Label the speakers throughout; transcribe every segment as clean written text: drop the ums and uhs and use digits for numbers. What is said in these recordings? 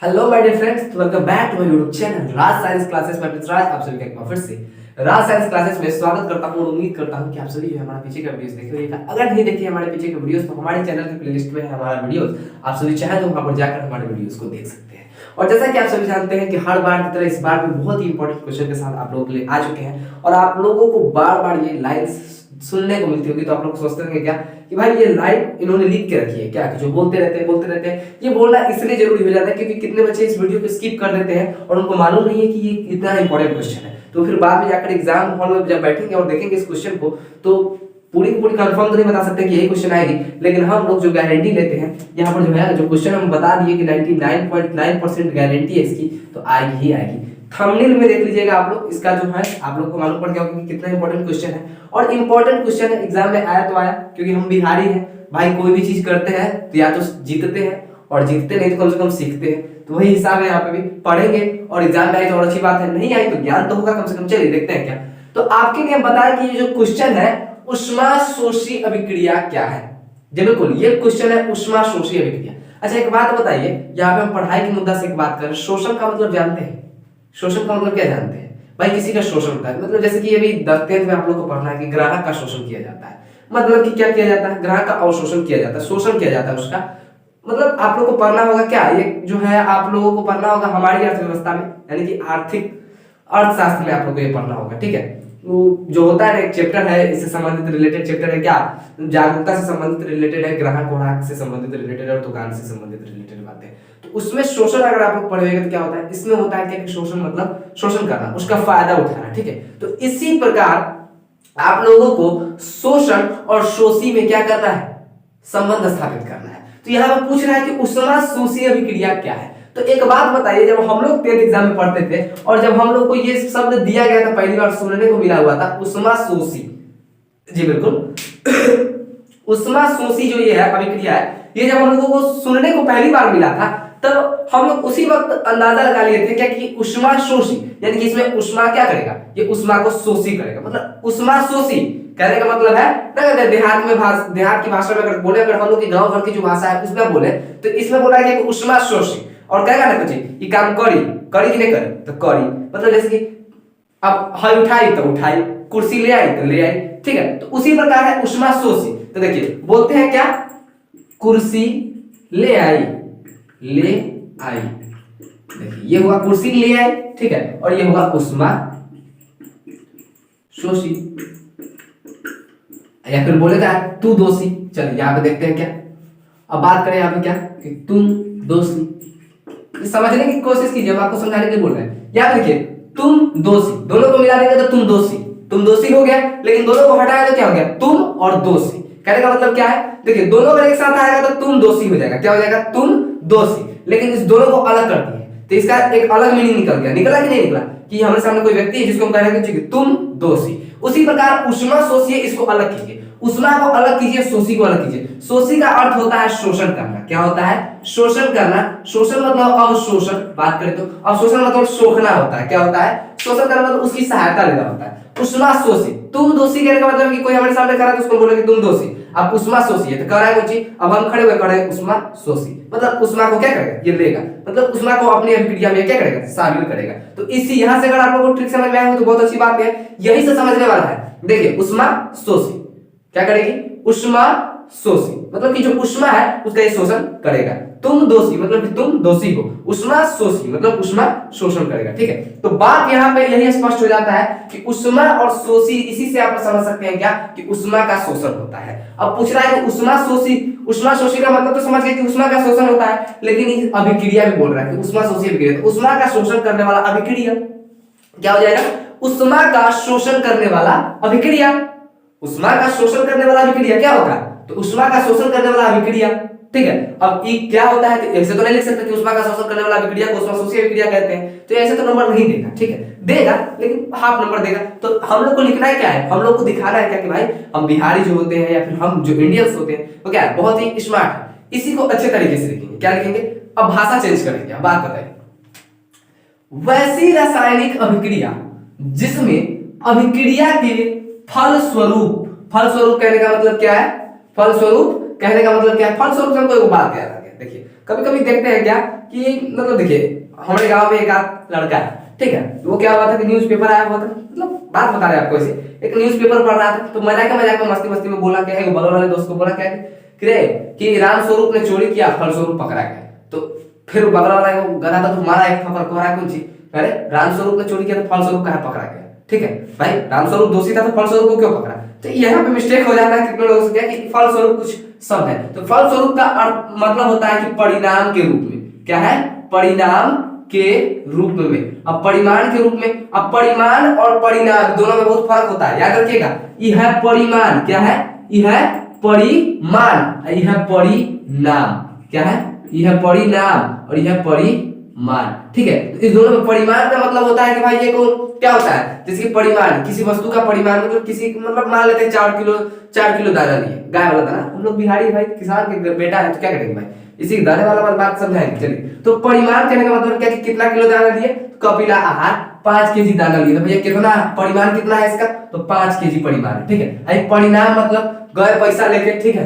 Speaker 1: Hello my dear friends, welcome back to my YouTube channel Raj science classes में राज आप सभी का एक बार फिर से राज साइंस क्लासेस में स्वागत करता हूं और उम्मीद करता हूं कि आप सभी जो हमारे पीछे का वीडियोस देखे होंगे। अगर नहीं देखे हमारे पीछे के वीडियोस तो हमारे चैनल की प्लेलिस्ट में है हमारा वीडियोस, आप सभी चाहे तो वहां पर जाकर हमारे वीडियोस को देख सकते हैं। और जैसा कि आप सभी जानते हैं कि हर बार की तरह इस बार भी बहुत ही इंपॉर्टेंट क्वेश्चन के साथ आप लोगों के लिए आ चुके हैं और आप लोगों को बार-बार ये लाइंस सुनने को मिलती होगी, तो आप लोग सोचते होंगे क्या कि भाई ये लाइन इन्होंने लिख के रखी है क्या, कि जो बोलते रहते हैं। ये बोलना इसलिए जरूरी हो जाता है क्योंकि कितने बच्चे इस वीडियो को स्किप कर देते हैं और उनको मालूम नहीं है कि ये इतना इंपॉर्टेंट क्वेश्चन है। तो फिर बाद में जाकर एग्जाम हॉल में जब बैठेंगे और देखेंगे इस क्वेश्चन को तो पूरी की पूरी कंफर्म तो नहीं बता सकते कि यही क्वेश्चन आएगी, लेकिन हम लोग जो गारंटी लेते हैं यहाँ पर जो है जो क्वेश्चन हम बता दिए कि 99.9% गारंटी है इसकी, तो आएगी ही आएगी। थंबनेल में देख लीजिएगा आप लोग, इसका जो है आप लोग को मालूम पड़ गया होगा कि कितना इंपॉर्टेंट क्वेश्चन है। और इंपॉर्टेंट क्वेश्चन है, एग्जाम में आया तो आया, क्योंकि हम बिहारी हैं भाई, कोई भी चीज करते हैं तो या तो जीतते हैं और जीतते नहीं तो कम से कम सीखते हैं। तो वही हिसाब है, यहाँ पे भी पढ़ेंगे और एग्जाम में आई तो और अच्छी बात है, नहीं आई तो ज्ञान तो होगा कम से कम। चलिए देखते हैं क्या। तो आपके लिए बताया कि ये जो क्वेश्चन है ऊष्माशोषी अभिक्रिया क्या है। जी बिल्कुल, ये क्वेश्चन है ऊष्माशोषी अभिक्रिया। अच्छा एक बात बताइए, यहाँ पे हम पढ़ाई के मुद्दा से एक बात करें, शोषण का मतलब जानते हैं? शोषण का मतलब क्या जानते हैं भाई? किसी का शोषण होता है, मतलब जैसे कि अभी 10th में आप लोग को पढ़ना है कि ग्राहक का शोषण किया जाता है। मतलब कि क्या किया जाता है? ग्राहक का अवशोषण किया जाता है, शोषण किया जाता है उसका। मतलब आप लोग को पढ़ना होगा क्या, ये जो है आप लोगों को पढ़ना होगा हमारी अर्थव्यवस्था में, यानी कि आर्थिक अर्थशास्त्र में आप लोग को ये पढ़ना होगा। ठीक है, जो होता है एक चैप्टर है इससे संबंधित रिलेटेड चैप्टर है क्या, जागरूकता से संबंधित रिलेटेड है, ग्राहक से संबंधित रिलेटेड और दुकान से संबंधित रिलेटेड बातें। तो उसमें शोषण अगर आप लोग पढ़ेंगे तो क्या होता है, इसमें होता है कि शोषण मतलब शोषण करना, उसका फायदा उठाना। ठीक है, तो इसी प्रकार आप लोगों को शोषण और शोषी में क्या करना है, संबंध स्थापित करना है। तो यहाँ पर पूछ रहा है कि ऊष्माशोषी अभिक्रिया क्या है। तो एक बात बताइए, जब हम लोग 10th एग्जाम में पढ़ते थे और जब हम लोग को ये शब्द दिया गया था, पहली बार सुनने को मिला हुआ था ऊष्माशोषी। जी बिल्कुल ऊष्माशोषी जो ये है अभिक्रिया है, ये जब हम लोगों को सुनने को पहली बार मिला था तब हम लोग उसी वक्त अंदाजा लगा लिए थे क्या कि ऊष्माशोषी यानी कि इसमें ऊष्मा क्या करेगा, ये ऊष्मा को शोषी करेगा। मतलब ऊष्माशोषी कहने का मतलब है ना, देहात की भाषा में अगर बोले, अगर हम लोग की गांव भर की जो भाषा है उसमें बोले तो इसमें बोला गया कि ऊष्माशोषी। और कहेगा ना कुछ ये काम करी कि नहीं करे तो करी, मतलब जैसे कि अब हल उठाई तो उठाई, कुर्सी ले आई तो ले आई। ठीक है, तो उसी प्रकार है ऊष्माशोषी। तो देखिए बोलते हैं क्या, कुर्सी ले आई, देखिए ये हुआ कुर्सी ले आई, ठीक है, और ये हुआ ऊष्मा शोषी। या फिर बोलेगा तू दोषी। चलिए यहाँ पे देखते हैं क्या, अब बात करें यहाँ पे क्या कि तुम दोषी। समझने की कोशिश कीजिए, हम आपको समझाने के लिए बोल रहे हैं। यहाँ पे देखिए तुम दोषी, दोनों को मिला देंगे तो तुम दोषी हो गया, लेकिन दोनों को हटाया तो क्या हो गया, तुम और दोषी। कहने का मतलब क्या है, देखिए दोनों अगर एक साथ आएगा तो तुम दोषी हो जाएगा, क्या हो जाएगा, तुम दोषी। लेकिन इस दोनों को अलग कर दिए तो इसका एक अलग मीनिंग निकल गया। निकला कि नहीं निकला, कि हमारे सामने कोई व्यक्ति है जिसको हम कह रहे हैं कि तुम दोषी। उसी प्रकार ऊष्माशोषी, इसको अलग कीजिए, ऊष्मा को अलग कीजिए, शोषी को अलग कीजिए। शोषी का अर्थ होता है शोषण करना। क्या होता है, शोषण करना। शोषण मतलब अवशोषण, बात करें तो अवशोषण मतलब सोखना होता है। क्या होता है, शोषण करना मतलब उसकी सहायता लेना होता है। ऊष्माशोषी, तुम दोषी कहने का मतलब कि कोई हमारे सामने खड़ा है तो उसको बोले कि तुम दोषी। अब ऊष्माशोषी है तो कह रहा है कोई, अब हम खड़े हुए कह ऊष्माशोषी, मतलब ऊष्मा को क्या करेगा, ये लेगा, मतलब ऊष्मा को अपनी अभिक्रिया में क्या करेगा, शामिल करेगा। तो इसी यहाँ से अगर आप लोगों को ट्रिक समझ में आएगा तो बहुत अच्छी बात है, यही से समझने वाला है। देखिए ऊष्माशोषी क्या करेगी, ऊष्माशोषी मतलब कि जो ऊष्मा है उसका ये शोषण करेगा। तुम दोषी मतलब कि तुम दोषी हो, ऊष्माशोषी मतलब ऊष्मा शोषण करेगा। ठीक है, तो बात यहाँ पे यही स्पष्ट हो जाता है कि ऊष्मा और शोषी, इसी से आप समझ सकते हैं क्या कि ऊष्मा का शोषण होता है। अब पूछ रहा है कि ऊष्माशोषी का मतलब तो समझ गए कि ऊष्मा का शोषण होता है, लेकिन इस अभिक्रिया में बोल रहा है कि ऊष्माशोषी अभिक्रिया, तो ऊष्मा का शोषण करने वाला अभिक्रिया क्या हो जाएगा, ऊष्मा का शोषण करने वाला अभिक्रिया। ऊष्मा का शोषण करने वाला अभिक्रिया क्या होगा, तो ऊष्मा का शोषण करने वाला अभिक्रिया। ठीक है, अब ये क्या होता है, तो ऐसे तो नहीं लिख सकते कि ऊष्मा का शोषण करने वाला अभिक्रिया को ऊष्माशोषी अभिक्रिया कहते हैं, तो ऐसे तो नंबर नहीं देगा। ठीक है, देगा लेकिन हाफ नंबर देगा। तो हम लोग को लिखना है क्या है, हम लोग को दिखाना है क्या कि भाई हम बिहारी जो होते हैं या फिर हम जो इंडियंस होते हैं वो क्या है, बहुत ही स्मार्ट है। इसी को अच्छे तरीके से लिखेंगे। क्या लिखेंगे, अब भाषा चेंज करेंगे। अब बात बताइए, वैसी रासायनिक अभिक्रिया जिसमें अभिक्रिया के फलस्वरूप कहने का मतलब क्या है, फलस्वरूप कहने का मतलब क्या है, फलस्वरूप से हमको एक बात याद आ गया। देखिए कभी कभी देखते हैं क्या कि मतलब देखिए हमारे गांव में एक आध लड़का है, ठीक है, वो क्या हुआ था कि न्यूज़पेपर आया हुआ था, मतलब बात बता रहे हैं आपको, ऐसे एक न्यूज़पेपर पढ़ रहा था, तो मजाक में मस्ती मस्ती में बोला क्या है, बगल वाले दोस्त को बोला क्या है कि राम स्वरूप ने चोरी किया, फलस्वरूप पकड़ा गया। तो फिर बगल वाला वो गधा था तो मारा एक थप्पड़, को रहा है कौन सी, अरे राम स्वरूप ने चोरी किया तो फलस्वरूप कहाँ पकड़ा गया, ठीक है भाई, राम स्वरूप दोषी था तो फलस्वरूप को क्यों पकड़ा। तो यहाँ पे मिस्टेक हो जाता है कितने लोगों से क्या कि फलस्वरूप कुछ शब्द है, तो फलस्वरूप का अर्थ मतलब होता है कि परिणाम के रूप में, क्या है, परिणाम के रूप में। अब परिमाण के रूप में, अब परिमाण और परिणाम दोनों में बहुत फर्क होता है, याद रखिएगा। यह परिमाण क्या है, यह परिमाण, यह परिणाम, क्या है, यह परिणाम और यह परिमाण, ठीक है। तो इस दोनों में परिमाण का मतलब होता है कि भाई ये को क्या होता है, जैसे कि परिमाण किसी वस्तु का परिमाण मतलब किसी मतलब मान लेते हैं 4 किलो दाना लिए, गाय वाला दाना, हम लोग बिहारी भाई किसान के बेटा है तो क्या करेंगे भाई, इसी दाने वाला बात समझाएंगे। चलिए, तो परिमाण कहने का मतलब क्या कि कितना किलो दाना लिए, कपिला आहार 5 केजी दाना लिए, तो भैया कितना परिमाण कितना है इसका, तो 5 केजी परिमाण है, ठीक है। परिणाम मतलब गए पैसा लेके, ठीक है,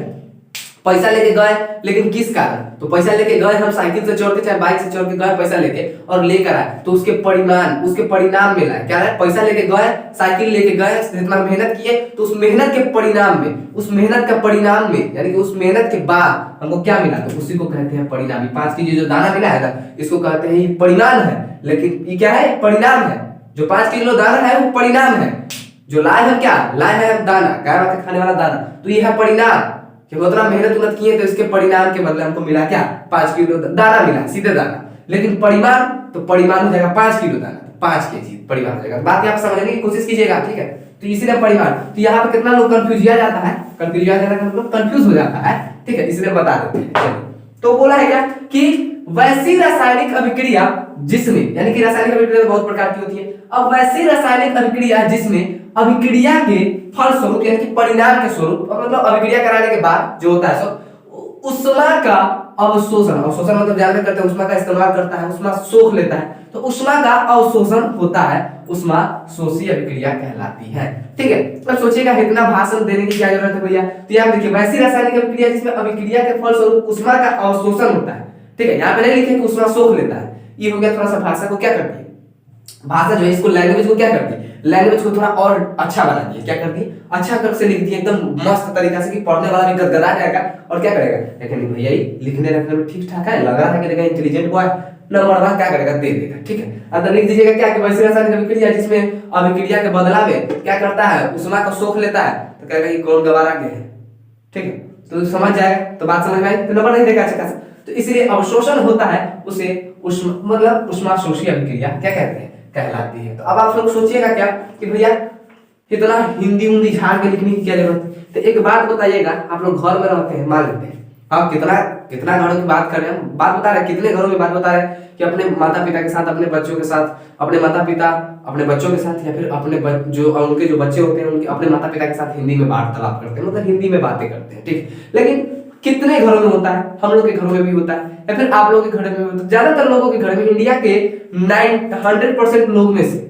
Speaker 1: पैसा लेके गए, लेकिन किस कारण, तो पैसा लेके गए हम साइकिल से चढ़ के चाहे बाइक से चढ़ के गए पैसा लेके और लेकर आए, तो उसके परिमाण उसके परिणाम में लाए, क्या है, पैसा लेके गए, साइकिल लेके गए, इतना मेहनत किए, तो उस मेहनत के परिणाम में, उस मेहनत का परिणाम में यानी कि उस मेहनत के बाद हमको क्या मिला, तो उसी को कहते हैं परिणाम। 5 केजी जो दाना मिला है ना, इसको कहते हैं ये परिणाम है, लेकिन ये क्या है, परिणाम है। जो 5 किलो दाना है वो परिणाम है, जो लाए हम क्या लाए हैं, दाना, गाय के खाने वाला दाना, तो ये है परिणाम कि उतना मेहनत उन्नत किए तो इसके परिणाम के बदले हमको मिला क्या, 5 किलो दाना मिला, सीधे दाना। लेकिन परिमाण, तो परिमाण हो जाएगा 5 किलो दाना, 5 केजी परिमाण हो जाएगा। बात आप समझने की कोशिश कीजिएगा, ठीक है। तो इसीलिए परिमाण, तो यहाँ पे कितना लोग कंफ्यूज किया जाता है, कंफ्यूज किया जाता है मतलब कंफ्यूज हो जाता है, ठीक है, इसलिए बता देते हैं। तो बोला है क्या कि वैसी रासायनिक अभिक्रिया जिसमें, यानी कि रासायनिक अभिक्रिया बहुत प्रकार की होती है, अब वैसी रासायनिक अभिक्रिया जिसमें अभिक्रिया के फल स्वरूप यानी कि परिणाम के स्वरूप, मतलब अभिक्रिया कराने के बाद जो होता है सो उष्मा का अवशोषण, अवशोषण मतलब जानते करते हैं उष्मा का इस्तेमाल करता है, उष्मा सोख लेता है, तो उष्मा का अवशोषण होता है, उष्मा शोषी अभिक्रिया कहलाती है, ठीक है। अब सोचिएगा इतना भाषण देने की क्या जरूरत है भैया, तो यहाँ देखिए वैसी रासायनिक अभिक्रिया जिसमें अभिक्रिया के फल स्वरूप उष्मा का अवशोषण होता है, ठीक है। यहाँ पे नहीं लिखे कि उष्मा सोख लेता है, ये हो गया थोड़ा सा भाषा को क्या करती है, भाषा जो है इसको लैंग्वेज को क्या करती है, लैंग्वेज को थोड़ा और अच्छा बना दिया, क्या करती है, अच्छा कर से लिख दिया एकदम मस्त तरीका से कि पढ़ने वाला भी गदगदा जाएगा और क्या करेगा, लेकिन भैया लिखने रखने में ठीक ठाक है, लग रहा है कि देखा इंटेलिजेंट बॉय, नंबर वन क्या करेगा, दे देगा, ठीक है। अब लिख दीजिएगा क्या कि वैसी रासायनिक अभिक्रिया जिसमें अभिक्रिया के बदला में क्या करता है, उष्मा को सोख लेता है, तो कहेगा कि कौन गवारा गया है, ठीक है। तो समझ जाएगा, तो बात समझ में आई, तो नंबर नहीं देगा अच्छा खासा। तो इसलिए अवशोषण होता है उसे उष्मा मतलब उष्मा शोषी अभिक्रिया क्या कहते हैं, कहलाती है। तो अब आप लोग सोचिएगा क्या कि भैया इतना हिंदी उंदी झाड़ के लिखने की क्या जरूरत है। तो एक बात बताइएगा, आप लोग घर में रहते हैं, मान लेते हैं आप कितना घरों की बात कर रहे हैं, बात बता रहे हैं, कितने घरों में बात बता रहे हैं कि अपने माता पिता के साथ, अपने बच्चों के साथ, अपने माता पिता अपने बच्चों के साथ, या फिर अपने जो उनके जो बच्चे होते हैं उनके अपने माता पिता के साथ हिंदी में वार्तालाप करते हैं, मतलब हिंदी में बातें करते हैं, ठीक। लेकिन कितने घरों में होता है, हम लोग के घरों में भी होता है या फिर आप लोगों के घर में भी होता है, ज्यादातर लोगों के घर में, इंडिया के 100% लोग में से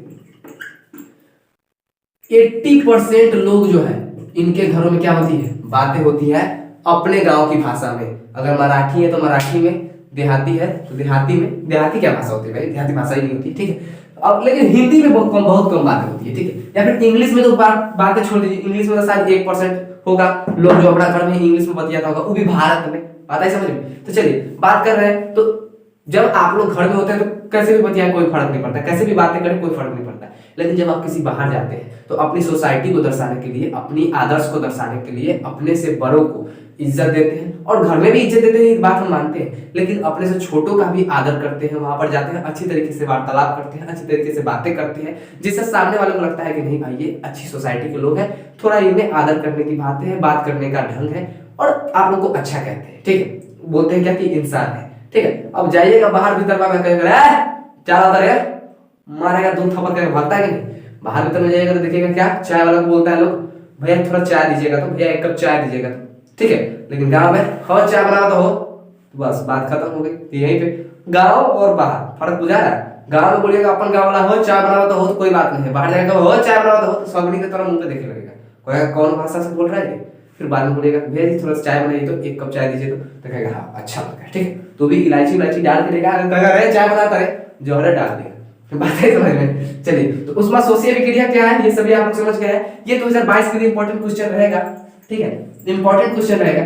Speaker 1: 80% लोग जो है इनके घरों में क्या होती है, बातें होती है अपने गांव की भाषा में। अगर मराठी है तो मराठी में, देहाती है तो देहाती में, देहाती क्या भाषा होती है भाई, देहाती भाषा ही नहीं होती, ठीक है। अब लेकिन हिंदी में बहुत कम बातें होती है, ठीक है। या फिर इंग्लिश में तो बातें छोड़ दीजिए, इंग्लिश में तो शायद 1% होगा लोग जो अपना घर में इंग्लिश में बतियाता होगा, वो भी भारत में, बात है समझ में। तो चलिए बात कर रहे हैं, तो जब आप लोग घर में होते हैं तो कैसे भी बतियाएं कोई फर्क नहीं पड़ता, कैसे भी बातें करें कोई फर्क नहीं पड़ता, लेकिन जब आप किसी बाहर जाते हैं तो अपनी सोसाइटी को दर्शाने के लिए, अपनी आदर्श को दर्शाने के लिए अपने से बड़ों को इज्जत देते हैं, और घर में भी इज्जत देते हैं, ये बात हम मानते हैं, लेकिन अपने से छोटों का भी आदर करते हैं, वहां पर जाते हैं, अच्छी तरीके से वार्तालाप करते हैं, अच्छी तरीके से बातें करते हैं, जिससे सामने वालों को लगता है कि नहीं भाई ये अच्छी सोसाइटी के लोग हैं, थोड़ा इनमें आदर करने की बातें हैं, बात करने का ढंग है, और आप लोग को अच्छा कहते हैं, ठीक है, बोलते हैं क्या कि इंसान है, ठीक है। अब जाइएगा बाहर भीतर में कहेगा चार आता है, मारेगा दूध थप्पड़ करके भागता है कि नहीं, बाहर भीतर में जाइएगा तो देखिएगा क्या चाय वाला को बोलता है लोग, भैया थोड़ा चाय दीजिएगा, तो भैया 1 कप चाय दीजिएगा, ठीक है। लेकिन गांव में हो चाय बना तो हो, बस बात खत्म हो गई। यहीं पे गांव और बाहर फर्क बुझा रहा है, गांव में बोलिएगा अपन गांव वाला हो चाय बनावा तो हो, तो कोई बात नहीं है, बाहर जाएगा हो चाय बनावा तो हो, तो सगनी की तरह मुंह पे देखे लगेगा, कौन भाषा से बोल रहा है, फिर बाद में बोलेगा भैया जी थोड़ा सा चाय बनाइए तो 1 कप चाय दीजिए तो कहेगा हाँ अच्छा लग रहा है, ठीक है। तो भी इलायची इलायची डाल के देगा, अगर कहेगा अरे चाय बनाता है जौहर डाल देगा, बात है समझ में। चलिए तो उसमें सोशियल विकिपीडिया क्या है ये सभी आप लोग समझ गए हैं। ये 2022 के लिए इंपॉर्टेंट क्वेश्चन रहेगा, ठीक है, इंपॉर्टेंट क्वेश्चन रहेगा,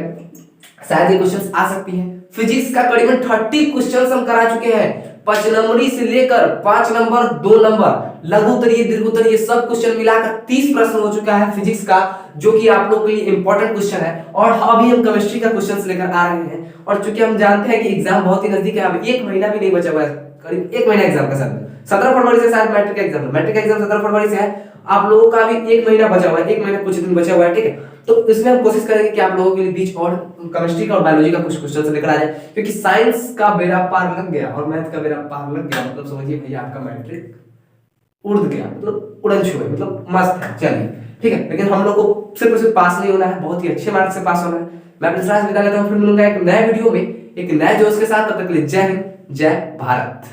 Speaker 1: शायद ये क्वेश्चंस आ सकती हैं। फिजिक्स का करीबन 30 क्वेश्चंस हम करा चुके हैं, 5 नंबरी से लेकर 5 नंबर 2 नंबर लघुत्तरीय दीर्घोत्तरीय सब क्वेश्चन मिलाकर 30 प्रश्न हो चुका है फिजिक्स का, जो कि आप लोग के लिए इंपॉर्टेंट क्वेश्चन है। और अभी हम केमिस्ट्री का क्वेश्चंस लेकर आ रहे हैं, और चूंकि हम जानते हैं कि एग्जाम बहुत ही नजदीक है, अब 1 महीना भी नहीं बचा हुआ है, करीब 1 महीना एग्जाम का समय, 17 फरवरी से शायद मैट्रिक एग्जाम 17 फरवरी से है, आप लोगों का भी 1 महीना बचा हुआ है, 1 महीना कुछ दिन बचा हुआ है, ठीक है। तो इसमें हम कोशिश करेंगे कि आप लोगों के लिए बीच और केमिस्ट्री का और बायोलॉजी का कुछ क्वेश्चन लेकर आ जाए, क्योंकि साइंस का बेड़ा पार लग गया और मैथ का बेड़ा पार लग गया, मतलब समझिए भैया आपका मैट्रिक उड़ गया, मतलब उड़न छुए, मतलब मस्त है। चलिए ठीक है, लेकिन हम लोग को सिर्फ और सिर्फ पास नहीं होना है, बहुत ही अच्छे मार्क्स से पास होना है। मैं प्रिंस राज विदा लेता हूं, फिर मिलूंगा एक नए वीडियो में एक नए जोश के साथ। तब तक के लिए जय हिंद, जय भारत।